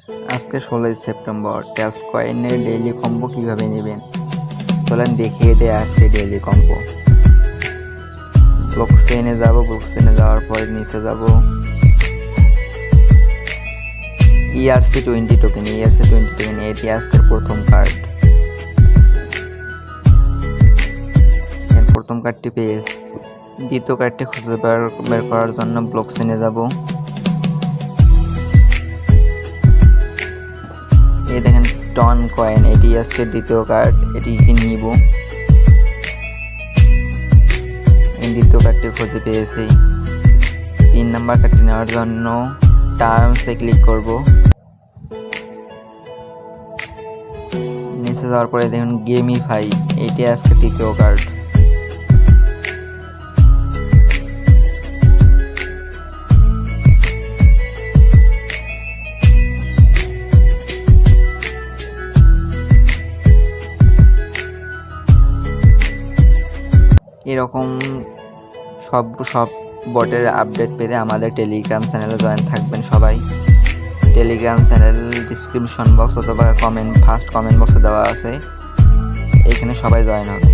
আজকে 16ই September. Taps কয়েনের daily combo কিভাবে নেবেন চলেন দেখিয়ে দেয় আজকে ডেইলি কম্বো। ব্লক চেইনে যাব, ব্লক চেইনে যাওয়ার পরে নিচে যাব ERC20 টোকেন। এটি আজকের প্রথম কার্ড। প্রথম কার্ডটি পেয়েছি। দ্বিতীয় কার্ডটি খুঁজে বের করার জন্য ব্লক চেইনে যাব। এই দেখেন টন কয়েন, এটি আজকে দ্বিতীয় কার্ড, এটি নিব। দ্বিতীয় কার্ডটি খুঁজে পেয়েছি। 3 নাম্বার কার্ডটি নেওয়ার জন্য টার্মসে ক্লিক করব। নিচে যাওয়ার পরে দেখুন গেমিফাই, এটি আজকে তৃতীয় কার্ড। এরকম সব বটের আপডেট পেতে আমাদের টেলিগ্রাম চ্যানেলে জয়েন থাকবেন সবাই। টেলিগ্রাম চ্যানেল ডিসক্রিপশন বক্স অথবা ফার্স্ট কমেন্ট বক্সে দেওয়া আছে, এখানে সবাই জয়েন হবে।